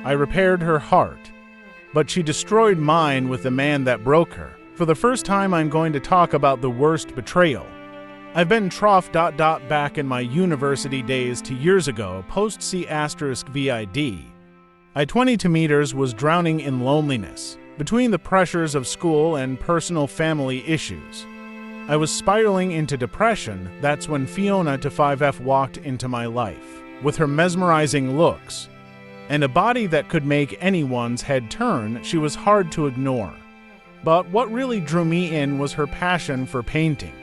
I repaired her heart, but she destroyed mine with the man that broke her. For the first time, I'm going to talk about the worst betrayal. I've been back in my university days to years ago, post C***vid. I 22 meters was drowning in loneliness, between the pressures of school and personal family issues. I was spiraling into depression. That's when Fiona to 5F walked into my life, with her mesmerizing looks, and a body that could make anyone's head turn. She was hard to ignore. But what really drew me in was her passion for painting.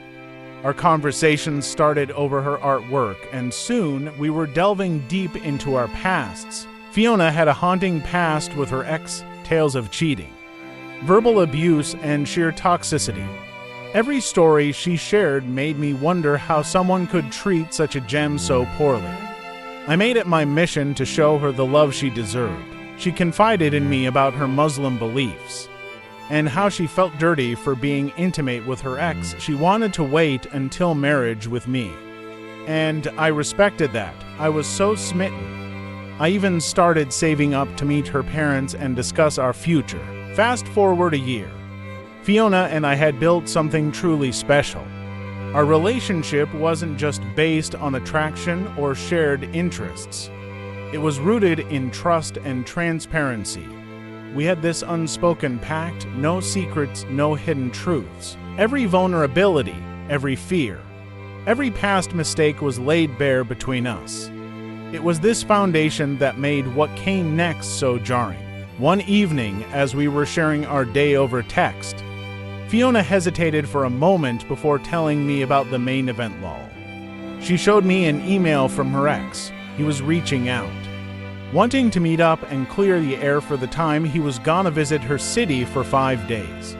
Our conversations started over her artwork, and soon we were delving deep into our pasts. Fiona had a haunting past with her ex, tales of cheating, verbal abuse, and sheer toxicity. Every story she shared made me wonder how someone could treat such a gem so poorly. I made it my mission to show her the love she deserved. She confided in me about her Muslim beliefs and how she felt dirty for being intimate with her ex. She wanted to wait until marriage with me, and I respected that. I was so smitten. I even started saving up to meet her parents and discuss our future. Fast forward a year. Fiona and I had built something truly special. Our relationship wasn't just based on attraction or shared interests. It was rooted in trust and transparency. We had this unspoken pact: no secrets, no hidden truths. Every vulnerability, every fear, every past mistake was laid bare between us. It was this foundation that made what came next so jarring. One evening, as we were sharing our day over text, Fiona hesitated for a moment before telling me about the main event lull. She showed me an email from her ex. He was reaching out, wanting to meet up and clear the air for the time he was gonna visit her city for 5 days.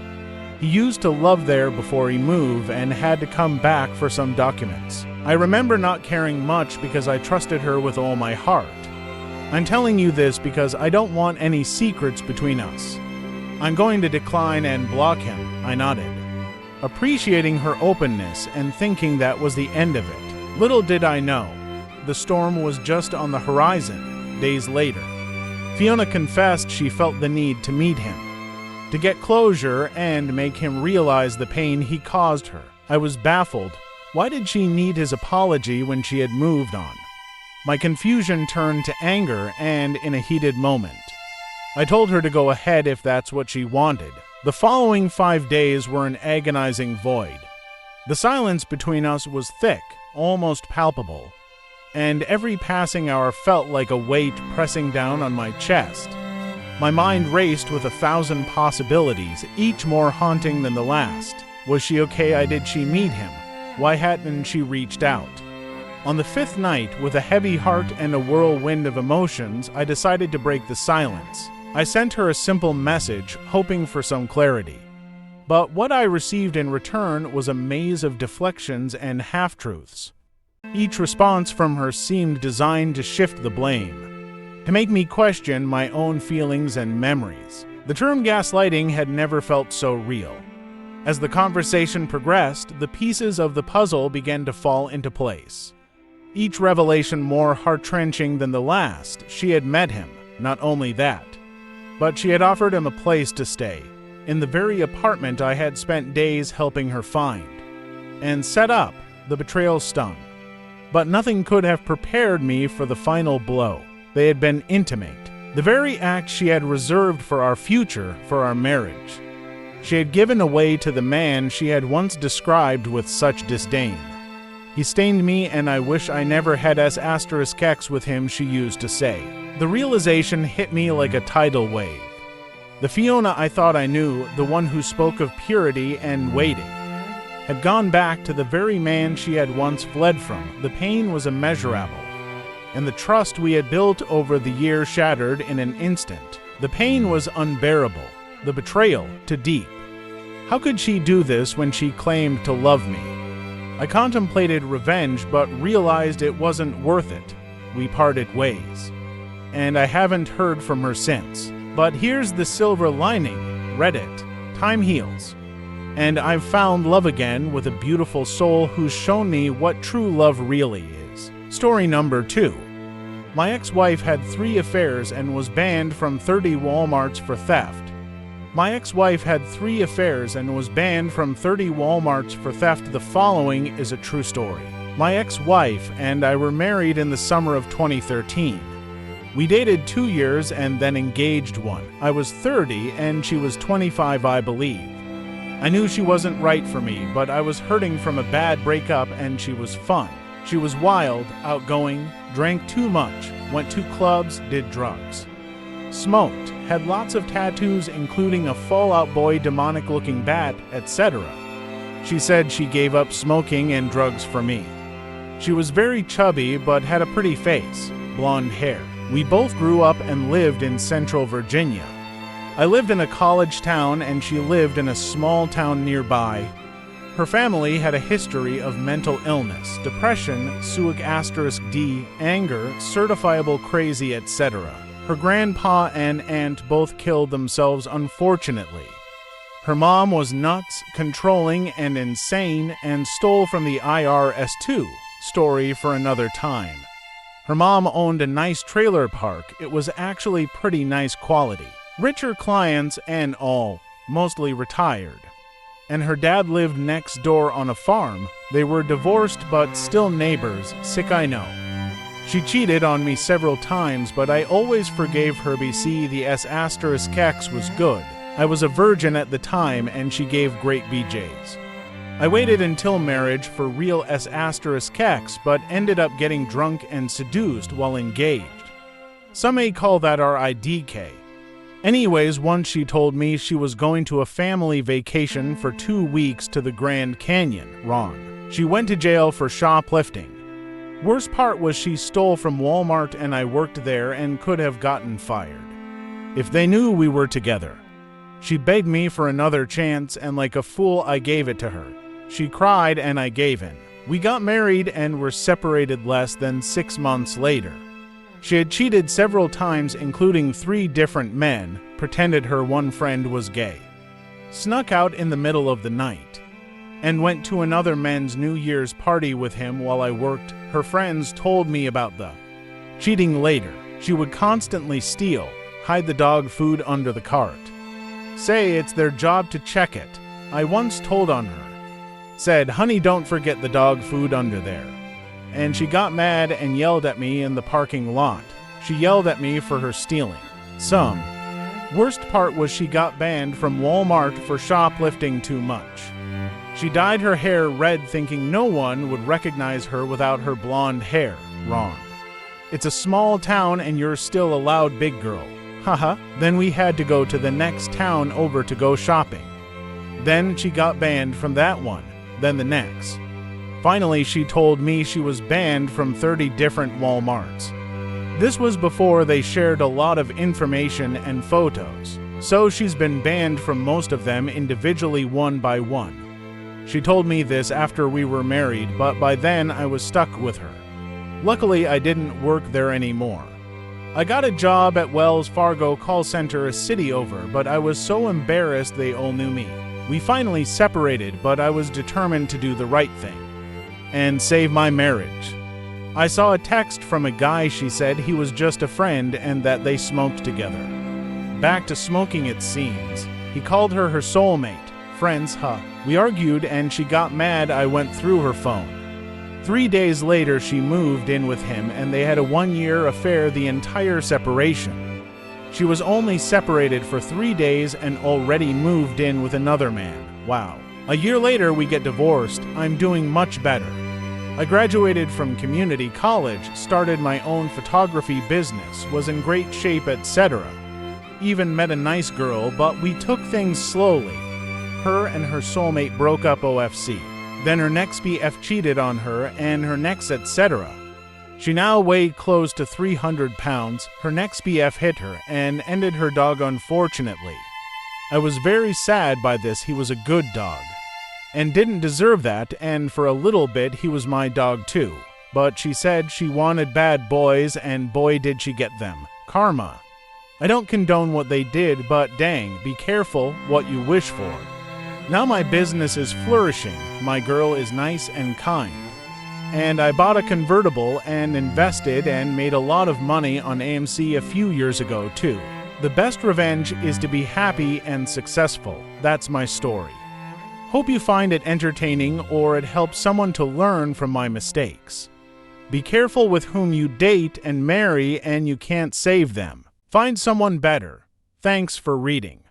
He used to live there before he moved and had to come back for some documents. I remember not caring much because I trusted her with all my heart. I'm telling you this because I don't want any secrets between us. I'm going to decline and block him. I nodded, appreciating her openness and thinking that was the end of it. Little did I know, the storm was just on the horizon. Days later, Fiona confessed she felt the need to meet him, to get closure and make him realize the pain he caused her. I was baffled. Why did she need his apology when she had moved on? My confusion turned to anger, and in a heated moment, I told her to go ahead if that's what she wanted. The following 5 days were an agonizing void. The silence between us was thick, almost palpable, and every passing hour felt like a weight pressing down on my chest. My mind raced with 1,000 possibilities, each more haunting than the last. Was she okay? Did she meet him? Why hadn't she reached out? On the 5th night, with a heavy heart and a whirlwind of emotions, I decided to break the silence. I sent her a simple message, hoping for some clarity. But what I received in return was a maze of deflections and half-truths. Each response from her seemed designed to shift the blame, to make me question my own feelings and memories. The term gaslighting had never felt so real. As the conversation progressed, the pieces of the puzzle began to fall into place. Each revelation more heart-wrenching than the last. She had met him. Not only that, but she had offered him a place to stay, in the very apartment I had spent days helping her find and set up. The betrayal stung, but nothing could have prepared me for the final blow. They had been intimate, the very act she had reserved for our future, for our marriage. She had given away to the man she had once described with such disdain. He stained me, and I wish I never had **X with him, she used to say. The realization hit me like a tidal wave. The Fiona I thought I knew, the one who spoke of purity and waiting, had gone back to the very man she had once fled from. The pain was immeasurable, and the trust we had built over the years shattered in an instant. The pain was unbearable, the betrayal too deep. How could she do this when she claimed to love me? I contemplated revenge, but realized it wasn't worth it. We parted ways, and I haven't heard from her since. But here's the silver lining. Reddit. Time heals. And I've found love again with a beautiful soul who's shown me what true love really is. Story number 2. My ex-wife had 3 affairs and was banned from 30 Walmarts for theft. My ex-wife had 3 affairs and was banned from 30 Walmarts for theft. The following is a true story. My ex-wife and I were married in the summer of 2013. We dated 2 years and then engaged 1. I was 30 and she was 25, I believe. I knew she wasn't right for me, but I was hurting from a bad breakup and she was fun. She was wild, outgoing, drank too much, went to clubs, did drugs. Smoked, had lots of tattoos including a Fallout Boy demonic-looking bat, etc. She said she gave up smoking and drugs for me. She was very chubby but had a pretty face, blonde hair. We both grew up and lived in Central Virginia. I lived in a college town and she lived in a small town nearby. Her family had a history of mental illness, depression, *D, anger, certifiable crazy, etc. Her grandpa and aunt both killed themselves, unfortunately. Her mom was nuts, controlling, and insane, and stole from the IRS too. Story for another time. Her mom owned a nice trailer park. It was actually pretty nice quality. Richer clients and all, mostly retired. And her dad lived next door on a farm. They were divorced but still neighbors, sick I know. She cheated on me several times, but I always forgave her. BC the S*X was good. I was a virgin at the time and she gave great BJs. I waited until marriage for real S*X, but ended up getting drunk and seduced while engaged. Some may call that RIDK. Anyways, once she told me she was going to a family vacation for 2 weeks to the Grand Canyon. Wrong. She went to jail for shoplifting. Worst part was she stole from Walmart and I worked there and could have gotten fired if they knew we were together. She begged me for another chance and like a fool I gave it to her. She cried and I gave in. We got married and were separated less than 6 months later. She had cheated several times, including 3 different men, pretended her one friend was gay, snuck out in the middle of the night, and went to another man's New Year's party with him while I worked. Her friends told me about the cheating later. She would constantly steal, hide the dog food under the cart, say it's their job to check it. I once told on her, said, "Honey, don't forget the dog food under there." And she got mad and yelled at me in the parking lot. She yelled at me for her stealing. Worst part was she got banned from Walmart for shoplifting too much. She dyed her hair red thinking no one would recognize her without her blonde hair. Wrong. It's a small town and you're still a loud big girl. Haha. Then we had to go to the next town over to go shopping. Then she got banned from that one, then the next. Finally, she told me she was banned from 30 different Walmarts. This was before they shared a lot of information and photos, so she's been banned from most of them individually one by one. She told me this after we were married, but by then I was stuck with her. Luckily, I didn't work there anymore. I got a job at Wells Fargo call center a city over, but I was so embarrassed they all knew me. We finally separated, but I was determined to do the right thing and save my marriage. I saw a text from a guy. She said he was just a friend and that they smoked together. Back to smoking it seems. He called her soulmate. Friends, huh? We argued and she got mad. I went through her phone. 3 days later she moved in with him and they had a 1-year affair the entire separation. She was only separated for 3 days and already moved in with another man. Wow. A year later we get divorced. I'm doing much better. I graduated from community college, started my own photography business, was in great shape, etc. Even met a nice girl, but we took things slowly. Her and her soulmate broke up OFC. Then her next BF cheated on her and her next, etc. She now weighed close to 300 pounds. Her next BF hit her and ended her dog, unfortunately. I was very sad by this. He was a good dog and didn't deserve that, and for a little bit he was my dog too. But she said she wanted bad boys, and boy did she get them. Karma. I don't condone what they did, but dang, be careful what you wish for. Now my business is flourishing. My girl is nice and kind. And I bought a convertible and invested and made a lot of money on AMC a few years ago, too. The best revenge is to be happy and successful. That's my story. Hope you find it entertaining or it helps someone to learn from my mistakes. Be careful with whom you date and marry, and you can't save them. Find someone better. Thanks for reading.